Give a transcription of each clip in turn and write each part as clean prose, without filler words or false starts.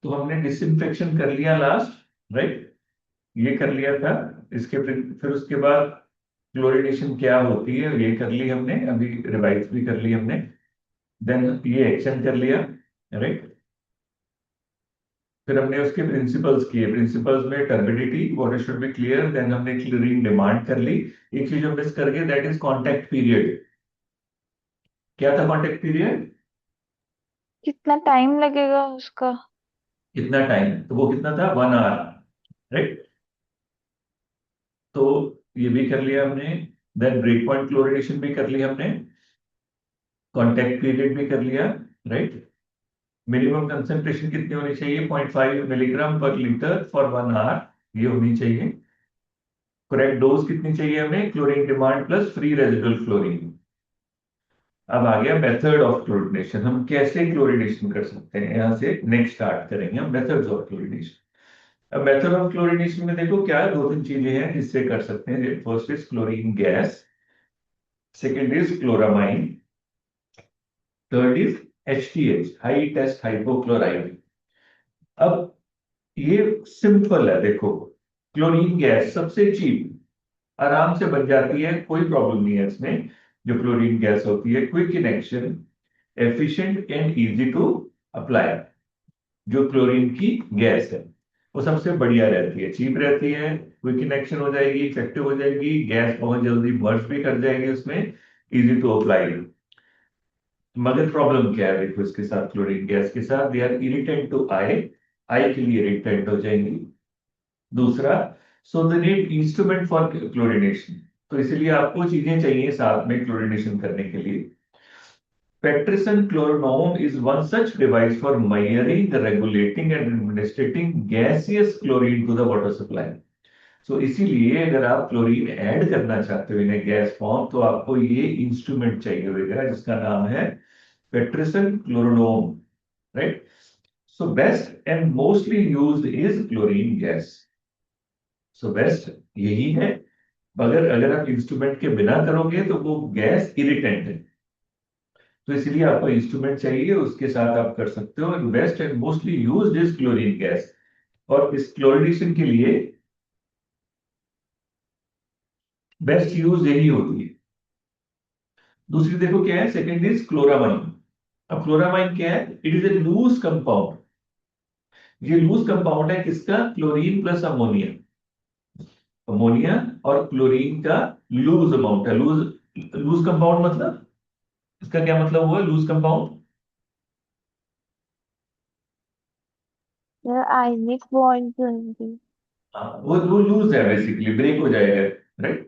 तो हमने डिसइंफेक्शन कर लिया लास्ट, राइट, ये कर लिया था। इसके फिर उसके बाद क्लोरिनेशन क्या होती है ये कर ली हमने, अभी रिवाइज भी कर ली हमने। देन ये एक्शन कर लिया, राइट। फिर हमने उसके प्रिंसिपल्स किए, प्रिंसिपल्स में turbidity, water should be clear, then हमने क्लोरीन डिमांड कर ली। एक चीज हम मिस कर गए, दैट इज कांटेक्ट पीरियड। क्या था कांटेक्ट पीरियड? कितना टाइम लगेगा उसका? कितना टाइम, तो वो कितना था, 1 आवर, राइट। तो ये भी कर लिया हमने। देन ब्रेक पॉइंट क्लोरिनेशन भी कर लिया हमने, कांटेक्ट पीरियड भी कर लिया, राइट। मिनिमम कंसेंट्रेशन कितनी होनी चाहिए, 0.5 मिलीग्राम पर लीटर फॉर 1 आवर, ये होनी चाहिए। करेक्ट डोज कितनी चाहिए हमें, chlorine demand plus free residual chlorine. अब आ गया मेथड ऑफ क्लोरिनेशन, हम कैसे क्लोरिनेशन कर सकते हैं, यहां से नेक्स्ट स्टार्ट करेंगे हम मेथड्स ऑफ क्लोरिनेशन। अब मेथड ऑफ क्लोरिनेशन में देखो क्या है, 2-3 चीजें हैं जिससे कर सकते हैं। First is chlorine gas, second is chloramine, third is HTH, high test hypochlorite. अब ये सिंपल है, देखो क्लोरीन गैस सबसे चीप, आराम से बन जाती है, कोई प्रॉब्लम नहीं है इसमें। जो क्लोरीन गैस होती है, quick in action, efficient and easy to apply, जो क्लोरीन की गैस है वो सबसे बढ़िया रहती है, चीप रहती है, क्विक इन एक्शन हो जाएगी, इफेक्टिव हो जाएगी, गैस बहुत जल्दी मर्ज भी कर जाएगी उसमें, इजी टू अप्लाई। मगर प्रॉब्लम क्या है, देखो इसके साथ, क्लोरीन गैस के साथ, they are irritant to eye, eye के लिए इरिटेंट हो जाएंगी। दूसरा, so they need instrument for chlorination, तो इसलिए आपको चीजें चाहिए साथ में क्लोरिनेशन करने के लिए। Petrison chlorinome is one such device for measuring, regulating and administrating gaseous chlorine to the water supply. So इसीलिए अगर आप क्लोरीन ऐड करना चाहते हो इन गैस फॉर्म, तो आपको ये इंस्ट्रूमेंट चाहिए होगा जिसका नाम है Paterson chloronome, right. So best and mostly used is chlorine gas. So best यही है, मगर अगर आप इंस्ट्रूमेंट के बिना करोगे तो वो गैस इरिटेंट है, तो इसलिए आपको इंस्ट्रूमेंट चाहिए, उसके साथ आप कर सकते हो। Best and mostly used is chlorine gas, और इस क्लोरिनेशन के लिए बेस्ट यूज यही होती है। दूसरी देखो क्या है, सेकंड इज क्लोरामाइन। अब क्लोरामाइन क्या है, it is a loose compound. ये लूज कंपाउंड है किसका, क्लोरीन प्लस अमोनिया। अमोनिया और क्लोरीन का लूज अमाउंट है, लूज, लूज कंपाउंड मतलब, इसका क्या मतलब हुआ लूज कंपाउंड? यार आयनिक बॉन्ड होंगी। वो लूज है, बेसिकली ब्रेक हो जाएगा, राइट।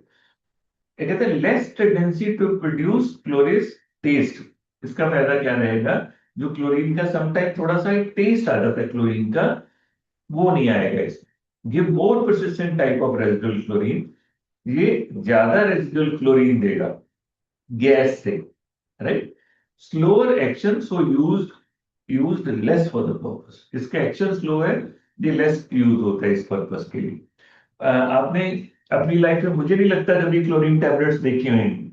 ये कहते हैं less tendency to produce chlorous taste. इसका फायदा क्या रहेगा, जो क्लोरीन का समटाइम थोड़ा सा एक टेस्ट आ जाता है क्लोरीन का, वो नहीं आएगा इसमें। Give more persistent type of residual chlorine, ये ज्यादा रेजिडुअल क्लोरीन देगा गैस से, right. Slower action, so used less for the purpose, इसका एक्शन स्लो है, ये लेस यूज होता है इस पर्पस के लिए। आपने अपनी लाइफ में मुझे नहीं लगता कभी क्लोरीन टैबलेट्स देखी होंगी,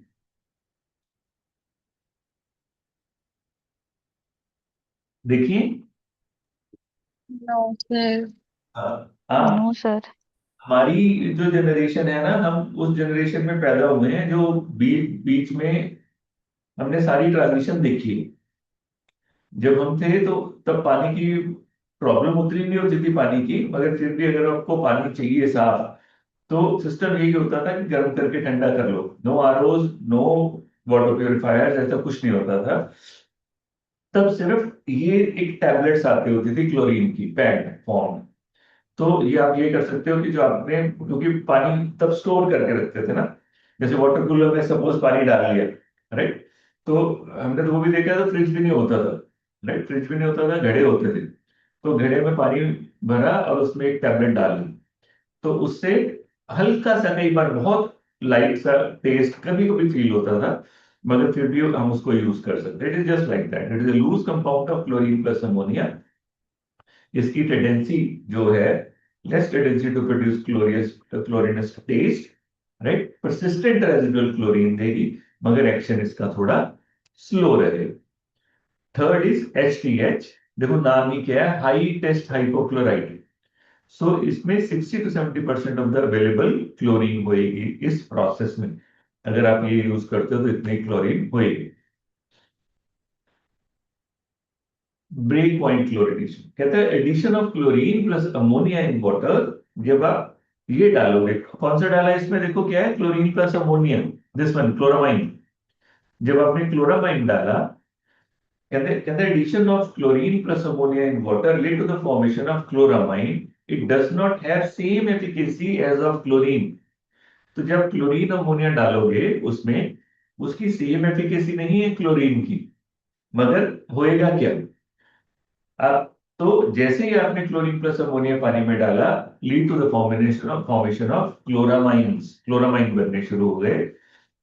देखिए। No sir. आप, नो सर। हमारी जो जनरेशन है ना, हम उस जनरेशन में पैदा हुए हैं जो बीच में हमने सारी ट्रांजिशन देखी। जब हम थे तो तब पानी की प्रॉब्लम उतनी नहीं होती थी पानी की, मगर फिर भी अगर आपको पानी चाहिए साफ, तो सिस्टम यही होता था कि गर्म करके ठंडा कर लो, no ROs, no water purifier, ऐसा कुछ नहीं होता था। तब सिर्फ ये एक टैबलेट्स आती होती थी क्लोरीन की पैड फॉर्म। तो ये आप ये कर सकते हो कि जो आपने, क्योंकि पानी तब स्टोर करके रखते थे ना, जैसे वाटर कूलर में सपोज पानी डाल लिया, राइट, तो हमने तो वो भी देखा था, फ्रिज भी नहीं होता था, राइट, फ्रिज भी नहीं होता था, घड़े होते थे। तो घड़े में पानी भरा और उसमें एक टैबलेट डाल ली, तो उससे हल्का सा, कई बार बहुत लाइट सा टेस्ट कभी कभी फील होता था, मगर फिर भी हम उसको यूज कर सकते हैं। It is just like that, it is a loose compound of chlorine plus ammonia. इसकी टेंडेंसी जो है, less tendency to produce chlorinous taste, right, persistent residual chlorine देगी, मगर एक्शन इसका थोड़ा स्लो रहेगा। थर्ड इज HTH, देखो नाम ही क्या है, हाई टेस्ट हाइपोक्लोराइट। सो इसमें 60 to 70% of the available chlorine होएगी इस प्रोसेस में। अगर आप ये यूज करते हो तो इतनी क्लोरीन होएगी। ब्रेक पॉइंट क्लोरिनेशन कहते हैं addition of chlorine plus ammonia in water. जब आप ये डालोगे, कौन सा डाला है इसमें, देखो क्या है, chlorine plus ammonia, this one chloramine. जब आपने क्लोरामाइन डाला, कहते कहते addition of chlorine plus ammonia in water lead to the formation of chloramine. It does not have same efficacy as of chlorine. तो जब क्लोरीन अमोनिया डालोगे उसमें, उसकी सेम एफिकेसी नहीं है क्लोरीन की, मगर होएगा क्या, आप तो जैसे ही आपने क्लोरीन प्लस अमोनिया पानी में डाला, lead to the formation of chloramines, chloramine बनने शुरू हो गए।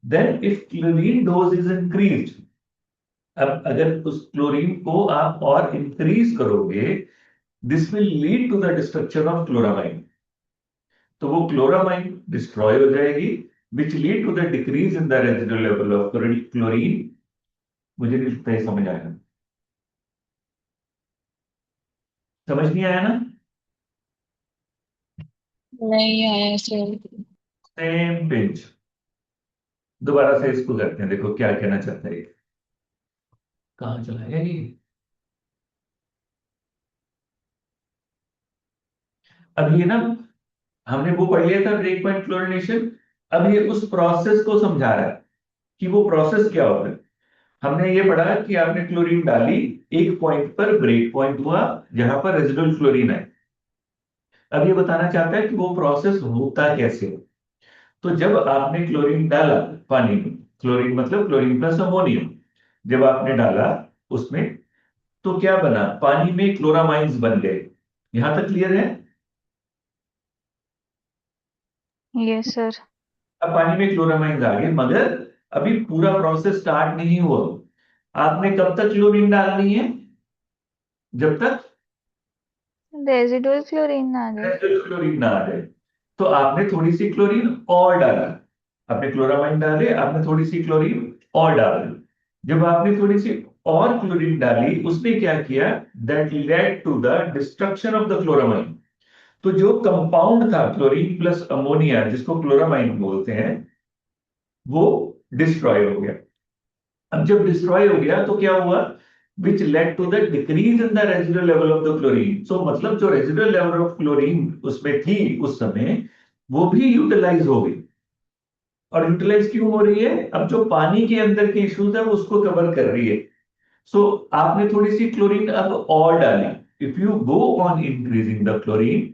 Then if chlorine dose is increase, अब अगर उस क्लोरीन को आप और इंक्रीज करोगे, this will lead to the destruction of chloramine. तो वो क्लोरामाइन डिस्ट्रॉय हो जाएगी, which lead to the decrease in the residual level of chlorine. मुझे नहीं लगता ये समझ आया, समझ नहीं आया ना? नहीं आया सर। Same pinch. दोबारा से इसको करते हैं, देखो क्या कहना चाहता है ये। कहाँ चला गया ये? अब ये ना, हमने वो पढ़ लिया था ब्रेक पॉइंट क्लोरिनेशन। अब ये उस प्रोसेस को समझा रहा है कि वो प्रोसेस क्या होता है। हमने ये पढ़ा कि आपने क्लोरीन डाली, एक पॉइंट पर ब्रेक पॉइंट हुआ जहां पर रेजिडुअल क्लोरीन है। अब ये बताना चाहता है कि वो प्रोसेस होता कैसे। तो जब आपने क्लोरीन डाला पानी में, क्लोरीन मतलब क्लोरीन प्लस अमोनियम, जब आपने डाला उसमें, तो क्या बना, पानी में क्लोरामाइंस बन गए। यहां तक क्लियर है? Yes sir. अब पानी में क्लोरामाइंस आ गए, मगर अभी पूरा प्रोसेस स्टार्ट नहीं हुआ। आपने कब तक क्लोरीन डालनी है, जब तक रेजिडुअल क्लोरीन ना आ जाए। नेचुरल क्लोरीन ना आ जाए। तो आपने थोड़ी सी क्लोरीन और डाला, आपने क्लोरामाइन डाले, आपने थोड़ी सी क्लोरीन और डाल दी। जब आपने थोड़ी सी और क्लोरीन डाली, उसने क्या किया, that led to the destruction of the chloramine. तो जो कंपाउंड था क्लोरीन प्लस अमोनिया, जिसको क्लोरामाइन बोलते हैं, वो डिस्ट्रॉय हो गया। अब जब डिस्ट्रॉय हो गया तो क्या हुआ, which led to the decrease in the residual level of the chlorine. So मतलब जो रेजिडुअल लेवल ऑफ क्लोरीन उसमें थी उस समय, वो भी यूटिलाइज हो गई। और यूटिलाइज क्यों हो रही है, अब जो पानी के अंदर के इश्यूज है वो उसको कवर कर रही है। सो आपने थोड़ी सी क्लोरीन अब और डाली। If you go on increasing the chlorine,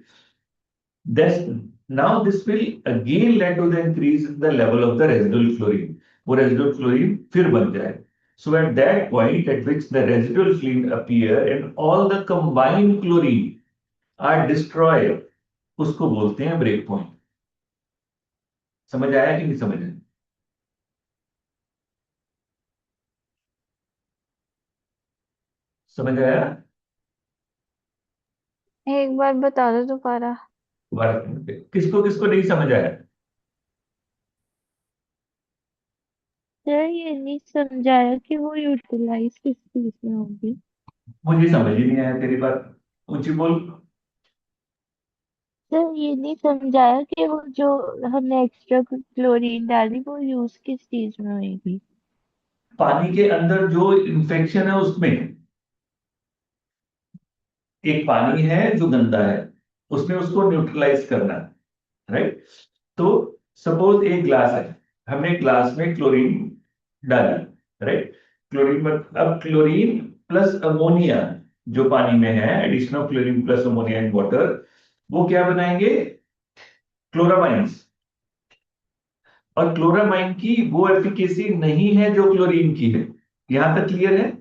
now this will again lead to the increase in the level of the residual chlorine. वो residual chlorine फिर बन जाए। So at that point at which the residual chlorine appear and all the combined chlorine are destroyed, उसको बोलते हैं break point. समझ आया कि नहीं समझ आया? समझ आया? एक बार बता दो दोबारा। दोबारा किसको किसको नहीं समझ आया? सर ये नहीं समझाया कि वो यूटिलाइज किस चीज में होगी। मुझे समझ ही नहीं आया तेरी बात, ऊंची बोल। सर ये नहीं समझाया कि वो जो हमने एक्स्ट्रा क्लोरीन डाली वो यूज किस चीज में होगी। पानी के अंदर जो इंफेक्शन है उसमें, एक पानी है जो गंदा है, उसमें उसको न्यूट्रलाइज करना है, राइट। तो सपोज एक ग्लास है, हमने ग्लास में क्लोरीन डाली, राइट। क्लोरीन में अब क्लोरीन प्लस अमोनिया जो पानी में है, addition of chlorine plus ammonia in water, वो क्या बनाएंगे, क्लोरामाइंस। और क्लोरामाइन की वो एफिकेसी नहीं है जो क्लोरीन की है। यहां तक क्लियर है?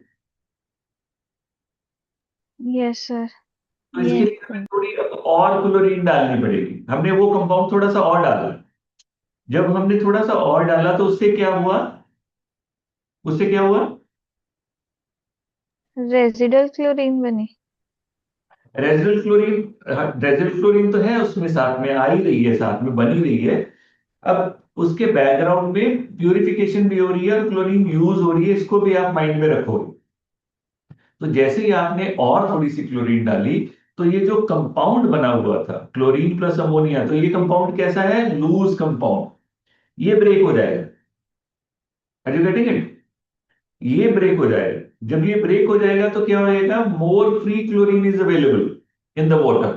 Yes sir. तो इसके यस लिए हमें सर। थोड़ी और क्लोरीन डालनी पड़ेगी। हमने वो कंपाउंड थोड़ा सा और डाला। जब हमने थोड़ा सा और डाला तो उससे क्या हुआ, उससे क्या हुआ, रेजिडुअल क्लोरीन बनी। रेजिडुअल क्लोरीन, रेजिडुअल क्लोरीन तो है उसमें, साथ में आ ही रही है, साथ में बनी रही है। अब उसके बैकग्राउंड में प्यूरिफिकेशन भी हो रही है और क्लोरीन यूज हो रही है, इसको भी आप माइंड में रखो। तो जैसे ही आपने और थोड़ी सी क्लोरीन डाली, तो ये जो कंपाउंड बना हुआ था क्लोरीन प्लस अमोनिया, तो ये कंपाउंड कैसा है? Loose compound. ये ब्रेक हो जाएगा। Are you getting it? ये ब्रेक हो जाएगा। जब ये ब्रेक हो जाएगा तो क्या होएगा? More free chlorine is available in the water.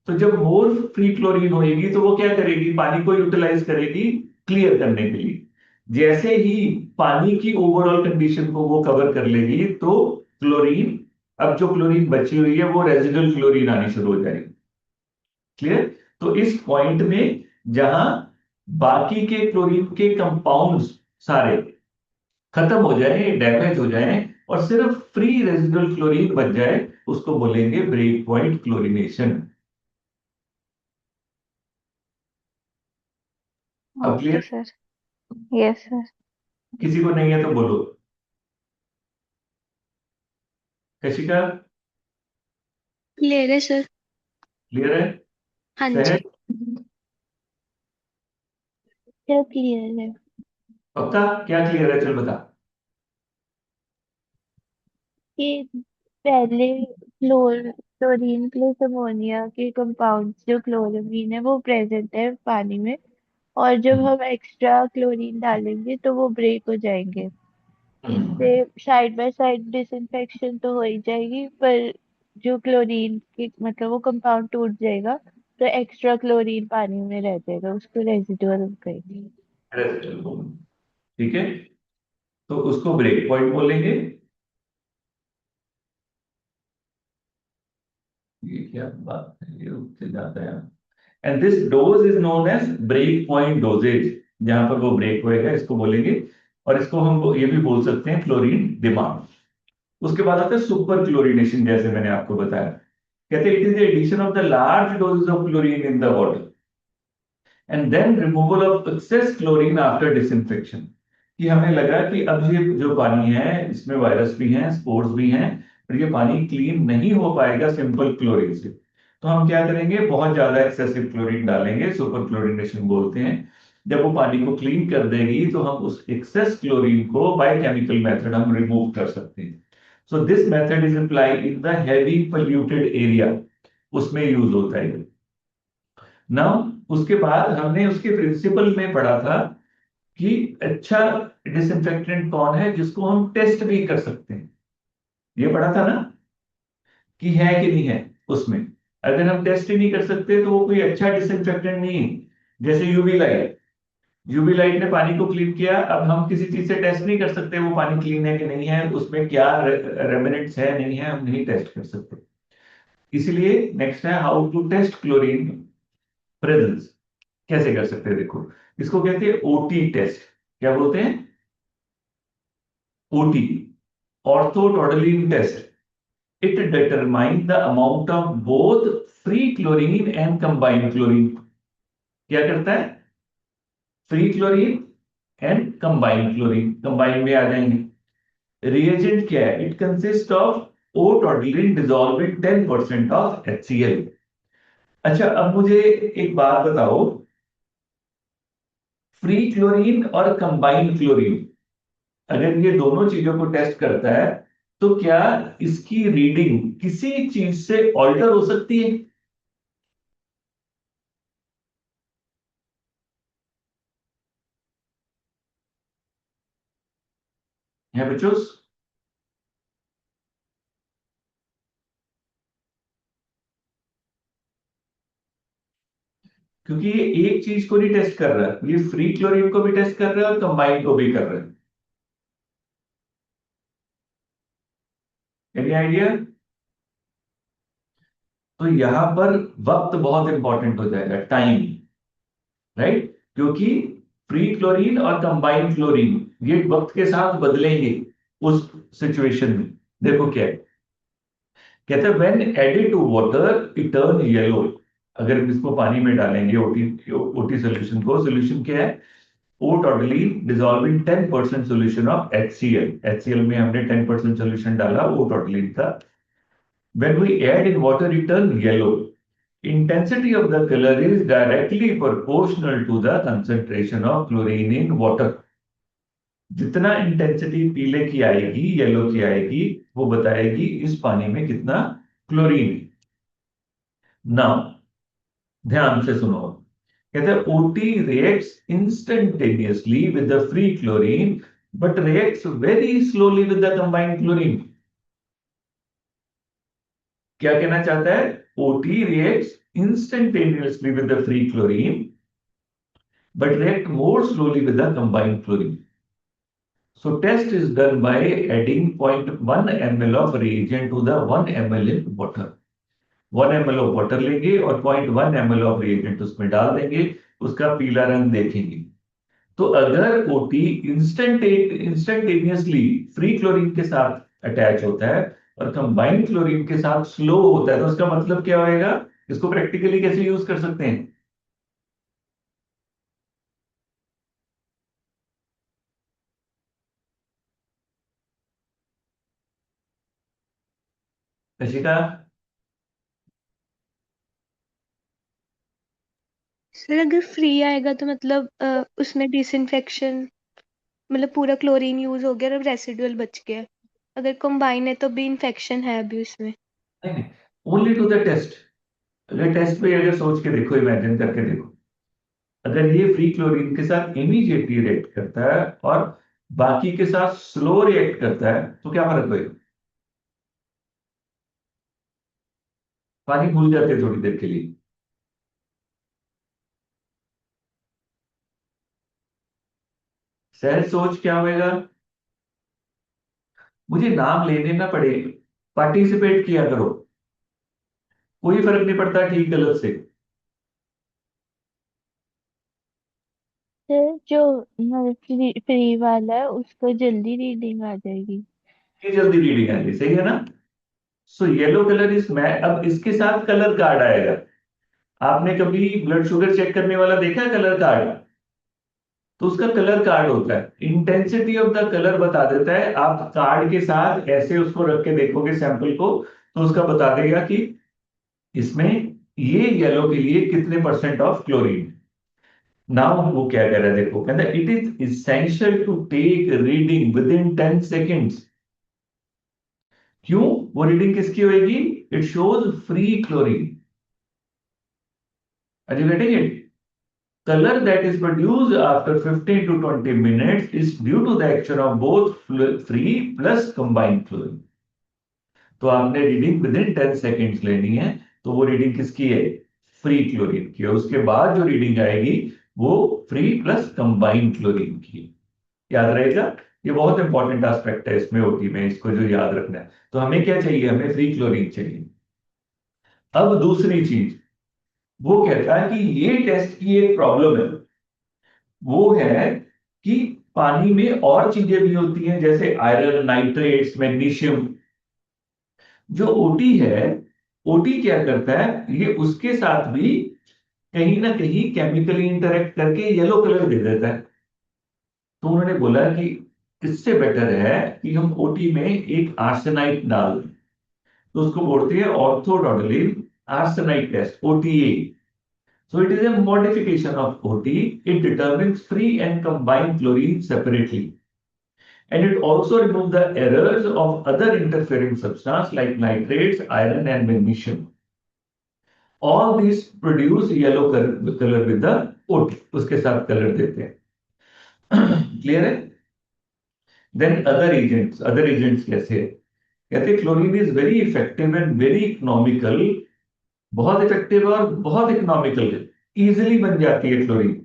तो जब मोर फ्री क्लोरीन होएगी तो वो क्या करेगी? पानी को यूटिलाइज करेगी क्लियर करने के लिए। जैसे ही पानी की ओवरऑल कंडीशन को वो कवर कर लेगी, तो क्लोरीन, अब जो क्लोरीन बची हुई है वो रेजिडुअल क्लोरीन आनी शुरू हो जाएगी। क्लियर? तो इस पॉइंट में जहां बाकी के क्लोरीन के कंपाउंड्स सारे खत्म हो जाए, डैमेज हो जाए, और सिर्फ फ्री रेजिडुअल क्लोरीन बच जाए, उसको बोलेंगे ब्रेक पॉइंट क्लोरीनेशन। अब okay clear? Sir. Yes sir. किसी को नहीं है तो बोलो। कशिका? क्लियर है सर। क्लियर है? हाँ जी। सहज? क्या क्लियर है? पक्का? क्या क्लियर है? चल बता। कि पहले क्लोरीन प्लस अमोनिया के कंपाउंड जो क्लोरामीन है वो प्रेजेंट है पानी में, और जब हम एक्स्ट्रा क्लोरीन डालेंगे तो वो ब्रेक हो जाएंगे। इससे साइड बाय साइड डिसइंफेक्शन तो हो ही जाएगी, पर जो क्लोरीन की मतलब वो कंपाउंड टूट जाएगा, तो एक्स्ट्रा क्लोरीन पानी में रह जाएगा, उसको रेजिडुअल कहेंगे। ठीक है, तो उसको ब्रेक पॉइंट बोलेंगे। ये क्या बात है, ये उससे जाता है। And this dose is known as break point doses. जहां पर वो ब्रेक होएगा इसको बोलेंगे। और इसको हम ये भी बोल सकते हैं क्लोरीन डिमांड। उसके बाद आता है सुपर क्लोरीनेशन, जैसे मैंने आपको बताया। कहते हैं it is the addition of the large doses of chlorine in the water and then removal of excess chlorine after disinfection. कि हमें लगा कि अब ये जो पानी है इसमें वायरस भी हैं, स्पोर्स भी हैं, और ये पानी क्लीन नहीं हो पाएगा सिंपल क्लोरीन से। तो हम क्या करेंगे? बहुत ज्यादा एक्सेसिव क्लोरीन डालेंगे, सुपर क्लोरीनेशन बोलते हैं। जब वो पानी को क्लीन कर देगी तो हम उस एक्सेस क्लोरीन को बाय केमिकल मेथड हम रिमूव कर सकते हैं। So this method is applied in the heavy polluted area, उसमें यूज होता है। ना, उसके बाद हमने उसके प्रिंसिपल में पढ़ा था कि अच्छा डिसइंफेक्टेंट कौन है जिसको हम टेस्ट भी कर सकते हैं। ये पढ़ा था ना, कि है कि नहीं है उसमें। अगर हम टेस्ट ही नहीं कर सकते तो वो कोई अच्छा डिसइंफेक्टेंट नहीं है। जैसे यूवी लाइट, यूवी लाइट ने पानी को क्लीन किया, अब हम किसी चीज से टेस्ट नहीं कर सकते वो पानी क्लीन है कि नहीं है, उसमें क्या रेमिनेंट्स है नहीं है, हम नहीं टेस्ट कर सकते। इसलिए नेक्स्ट है how to test chlorine presence. कैसे कर सकते हैं? देखो, इसको कहते हैं ओटी टेस्ट। क्या बोलते हैं? OT, ortho tolidine test. It determine the amount of both free chlorine and combined chlorine. क्या करता है? Free chlorine and combined chlorine, combined में आ जाएंगे। रिएजेंट क्या है? It consist of O tolidine dissolving 10% of HCl। अच्छा, अब मुझे एक बात बताओ, फ्री क्लोरीन और कंबाइंड क्लोरीन अगर ये दोनों चीजों को टेस्ट करता है, तो क्या इसकी रीडिंग किसी चीज से ऑल्टर हो सकती है? है बच्चों? क्योंकि ये एक चीज को नहीं टेस्ट कर रहा है, ये फ्री क्लोरीन को भी टेस्ट कर रहा है और कंबाइंड को भी कर रहा है। Any idea? तो यहां पर वक्त बहुत इंपॉर्टेंट हो जाएगा, टाइम। राइट? क्योंकि फ्री क्लोरीन और कंबाइंड क्लोरीन ये वक्त के साथ बदलेंगे उस सिचुएशन में। देखो क्या है, कहते हैं when added to water it turn yellow. अगर हम इसको पानी में डालेंगे, ओटी ओटी सोल्यूशन को, सोल्यूशन क्या है? O tolidine dissolving 10% solution of HCl। HCl में हमने 10% सोल्यूशन डाला ओ टोटलीन का। When we add in water, it turn yellow. Intensity of the color is directly proportional to the concentration of chlorine in water. जितना intensity पीले की आएगी, yellow की आएगी, वो बताएगी इस पानी में कितना क्लोरीन है। ना, ध्यान से सुनो। कहते हैं OT reacts instantaneously with the free chlorine but reacts very slowly with the combined chlorine. क्या कहना चाहता है? OT reacts instantaneously with the free chlorine but react more slowly with the combined chlorine. So test is done by adding 0.1 ml of reagent to the 1 ml in water. 1 ml of water लेंगे और 0.1 ml of reagent उसमें डाल देंगे, उसका पीला रंग देखेंगे। तो अगर ओटी इंस्टेंटेनियसली फ्री क्लोरीन के साथ अटैच होता है और कंबाइंड क्लोरीन के साथ स्लो होता है, तो उसका मतलब क्या होएगा? इसको प्रैक्टिकली कैसे यूज कर सकते हैं? कशिका? सर अगर फ्री आएगा तो मतलब उसमें डिसइंफेक्शन, मतलब पूरा क्लोरीन यूज हो गया और रेसिडुअल बच गया। अगर कंबाइन है तो भी इन्फेक्शन है अभी उसमें। नहीं, ओनली टू द टेस्ट। अगर टेस्ट पे अगर सोच के देखो, इमेजिन करके देखो, अगर ये फ्री क्लोरीन के साथ इमीडिएटली रिएक्ट करता है और बाकी के साथ स्लो रिएक्ट करता है, तो क्या फर्क पड़ेगा? पानी भूल जाते हैं थोड़ी देर के लिए। सहज सोच क्या होएगा? मुझे नाम लेने ना पड़े, पार्टिसिपेट किया करो, कोई फर्क नहीं पड़ता ठीक गलत से। सर जो फ्री फ्री वाला है उसको जल्दी रीडिंग आ जाएगी। ये जल्दी रीडिंग आएगी, सही है ना? सो येलो कलर इज मैं, अब इसके साथ कलर कार्ड आएगा। आपने कभी ब्लड शुगर चेक करने वाला देखा है कलर कार्ड? तो उसका कलर कार्ड होता है, इंटेंसिटी ऑफ द कलर बता देता है। आप कार्ड के साथ ऐसे उसको रख के देखोगे सैंपल को, तो उसका बता देगा कि इसमें ये येलो के लिए कितने परसेंट ऑफ क्लोरीन। नाउ वो क्या कह रहा है देखो, कहता है it is essential to take reading within 10 seconds. क्यों? वो रीडिंग किसकी होगी? It shows free chlorine. Are you getting it? Color that is produced after 15 to 20 minutes is due to the action of both free plus combined chlorine. तो आपने reading within 10 seconds लेनी है, तो वो reading किसकी है? Free chlorine की है। उसके बाद जो रीडिंग आएगी वो फ्री प्लस कंबाइंड क्लोरीन की है। याद रहेगा? ये बहुत इंपॉर्टेंट एस्पेक्ट है इसमें, ओटी में, इसको जो याद रखना है। तो हमें क्या चाहिए? हमें फ्री क्लोरीन चाहिए। अब दूसरी चीज, वो कहता है कि ये टेस्ट की एक प्रॉब्लम है, वो है कि पानी में और चीजें भी होती हैं, जैसे आयरन, नाइट्रेट्स, मैग्नीशियम। जो ओटी है, ओटी क्या करता है? ये उसके साथ भी कहीं ना कहीं केमिकली इंटरेक्ट करके येलो कलर दे देता है। तो उन्होंने बोला कि इससे बेटर है कि हम ओटी में एक आर्सेनाइट डाल दें। तो उसको बोलते हैं orthotolidine arsenite test, OTA. So it is a modification of OT. It determines free and combined chlorine separately. And it also removes the errors of other interfering substances like nitrates, iron and magnesium. All these produce yellow color with the OT. उसके साथ colour देते हैं। Clear है? Then other agents कैसे है? कहते हैं chlorine is very effective and very economical. बहुत इफेक्टिव और बहुत इकोनॉमिकल है, इजिली बन जाती है chlorine.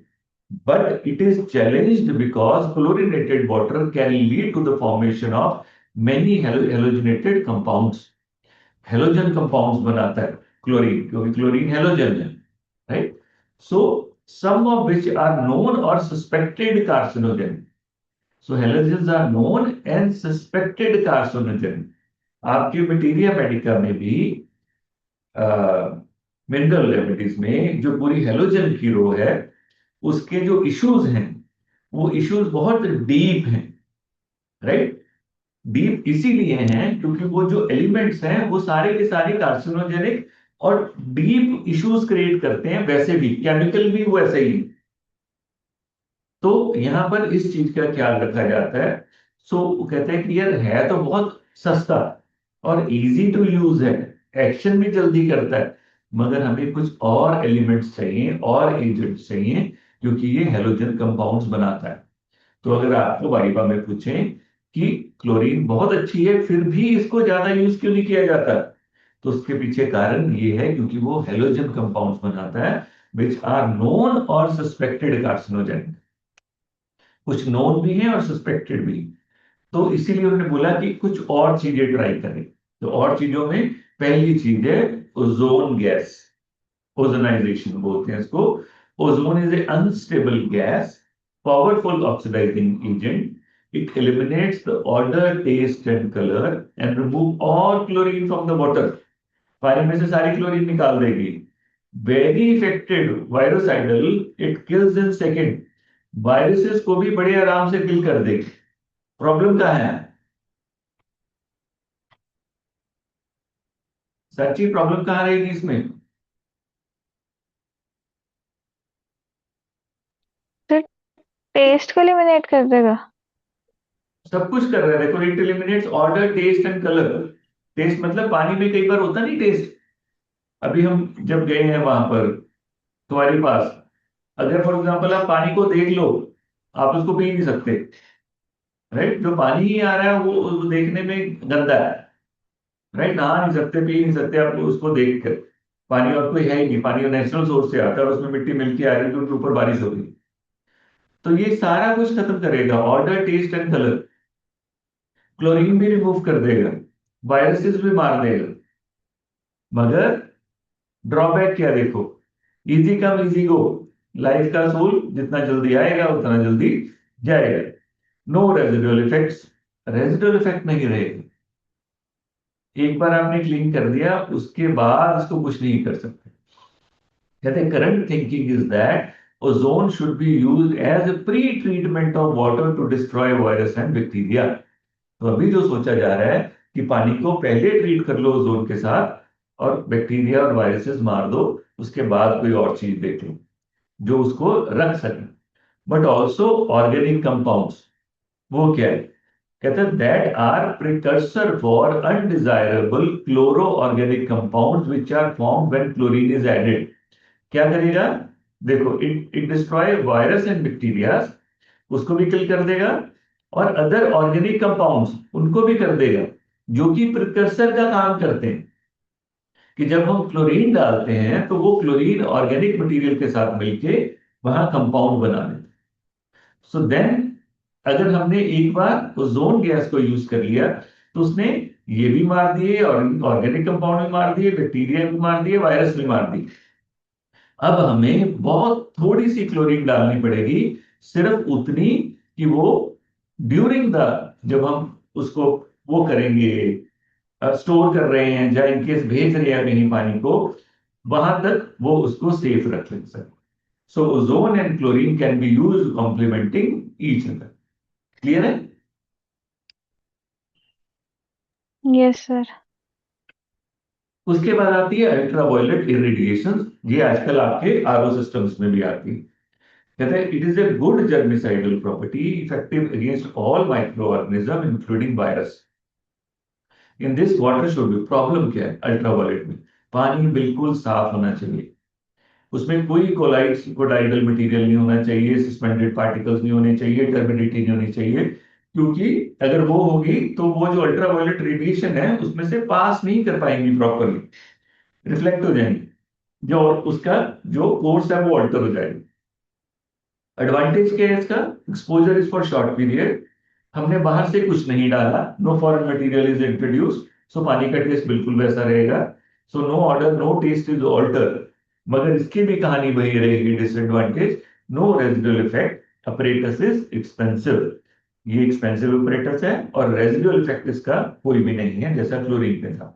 But it is challenged because chlorinated water can lead to the formation of many halogenated compounds. Halogen compounds बनाता है क्लोरीन, क्योंकि क्लोरीन हेलोजन है, right? So some of which are known or suspected carcinogen. So halogens are known and suspected carcinogen. आपके materia Medica में भी mineral remedies में जो पूरी हेलोजन की रो है, उसके जो इश्यूज हैं वो इश्यूज बहुत डीप हैं, राइट? डीप इसीलिए हैं क्योंकि वो जो एलिमेंट्स हैं वो सारे के सारे कार्सिनोजेनिक और डीप इश्यूज क्रिएट करते हैं। वैसे भी केमिकल भी वो ऐसे ही, तो यहाँ पर इस चीज का ख्याल रखा जाता है। सो वो कहते हैं कि यार है तो बहुत सस्ता और इजी टू यूज है, एक्शन भी जल्दी करता है, मगर हमें कुछ और एलिमेंट्स चाहिए और एजेंट्स चाहिए, क्योंकि ये हेलोजन कंपाउंड्स बनाता है। तो अगर आपको वाइवा में पूछें कि क्लोरीन बहुत अच्छी है फिर भी इसको ज्यादा यूज क्यों नहीं किया जाता, तो उसके पीछे कारण ये है क्योंकि वो हेलोजन कंपाउंड्स बनाता है विच आर नोन और सस्पेक्टेड कार्सिनोजेनिक। कुछ नोन भी है और सस्पेक्टेड भी। तो इसीलिए उन्होंने बोला कि कुछ और चीजें ट्राई करें। तो और चीजों में पहली चीज है ओजोन गैस, ओजोनाइजेशन बोलते हैं इसको। Ozone is a unstable gas, powerful oxidizing agent. It eliminates the odour, taste and colour and remove all chlorine from the water. पानी में से सारी क्लोरीन निकाल देगी। Very effective virucidal, it kills in second. Viruses को भी बड़े आराम से किल कर देगी। प्रॉब्लम कहाँ है? सच्ची प्रॉब्लम कहाँ रहेगी इसमें? तो टेस्ट को एलिमिनेट कर देगा। सब कुछ कर रहा है, देखो, it eliminates odour, taste and colour. Taste मतलब पानी में कई बार होता नहीं टेस्ट। अभी हम जब गए हैं वहां पर तुम्हारे पास, अगर फॉर एग्जांपल आप पानी को देख लो, आप उसको पी नहीं सकते। राइट? जो पानी ही आ रहा है वो देखने में गंदा है। राइट? नहा नहीं सकते, पी नहीं सकते आप उसको देख कर। पानी और कोई है ही नहीं, पानी नेचुरल सोर्स से आता है और उसमें मिट्टी मिलके आ रही है क्योंकि ऊपर बारिश हो रही है। तो ये सारा कुछ खत्म करेगा, odour, taste and colour. Chlorine भी रिमूव कर देगा, वायरसेस भी मार देगा। मगर ड्रॉबैक क्या देखो, easy come easy go. Life का असूल, जितना जल्दी आएगा उतना जल्दी जाएगा। No residual effects, residual effect नहीं रहेगा। एक बार आपने क्लीन कर दिया उसके बाद उसको कुछ नहीं कर सकते। कहते current thinking is that ozone should be used as a pre treatment of water to destroy virus and bacteria. तो अभी जो सोचा जा रहा है कि पानी को पहले ट्रीट कर लो ओजोन के साथ और बैक्टीरिया और वायरसेस मार दो, उसके बाद कोई और चीज देख लो जो उसको रख सके। बट ऑल्सो ऑर्गेनिक कंपाउंड्स, वो क्या है? कहते हैं that are precursor for undesirable chloro organic compounds which are form when chlorine is added. क्या करेगा? देखो, it it destroy virus and bacteria, उसको भी किल कर देगा, और अदर ऑर्गेनिक कंपाउंड्स उनको भी कर देगा, जो कि प्रिकर्सर का काम करते हैं। कि जब हम क्लोरीन डालते हैं तो वो क्लोरीन ऑर्गेनिक मटेरियल के साथ मिलके वहां कंपाउंड बना देते। सो देन अगर हमने एक बार ओजोन गैस को यूज कर लिया तो उसने ये भी मार दिए, और ऑर्गेनिक कंपाउंड भी मार दिए, बैक्टीरिया भी मार दिए, वायरस भी मार दिए। अब हमें बहुत थोड़ी सी क्लोरीन डालनी पड़ेगी, सिर्फ उतनी कि वो ड्यूरिंग द, जब हम उसको वो करेंगे, स्टोर कर रहे हैं या इनकेस भेज रहे हैं कहीं पानी को, वहां तक वो उसको सेफ रख सके। So ozone and chlorine can be use complementing each other. Clear है? Yes sir. उसके बाद आती है अल्ट्रावायलेट इरेडिएशन। ये आजकल आपके आरओ सिस्टम्स में भी आती है। कहते हैं it is a good germicidal property, effective against all micro organism including virus in this water should B. Problem क्या है अल्ट्रावायलेट में? पानी बिल्कुल साफ होना चाहिए, उसमें कोई कोलाइडल मटेरियल नहीं होना चाहिए, सस्पेंडेड पार्टिकल्स नहीं होने चाहिए, टर्बिडिटी नहीं होनी चाहिए। क्योंकि अगर वो होगी तो वो जो अल्ट्रावायलेट रेडिएशन है उसमें से पास नहीं कर पाएंगी प्रॉपरली, रिफ्लेक्ट हो जाएंगी, जो उसका जो कोर्स है वो अल्टर हो जाएगा। एडवांटेज क्या है इसका? Exposure is for short period, हमने बाहर से कुछ नहीं डाला, no foreign material is introduce, so पानी का टेस्ट बिल्कुल वैसा रहेगा। So no odour, no taste is alter. मगर इसकी भी कहानी वही रहेगी, disadvantage, no residual effect, apparatus is expensive. ये एक्सपेंसिव अपरेटस है और रेजिडुअल इफेक्ट इसका कोई भी नहीं है जैसा क्लोरीन में था।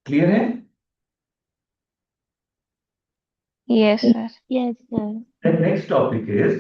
क्लियर है? Yes sir. Yes sir. The next topic is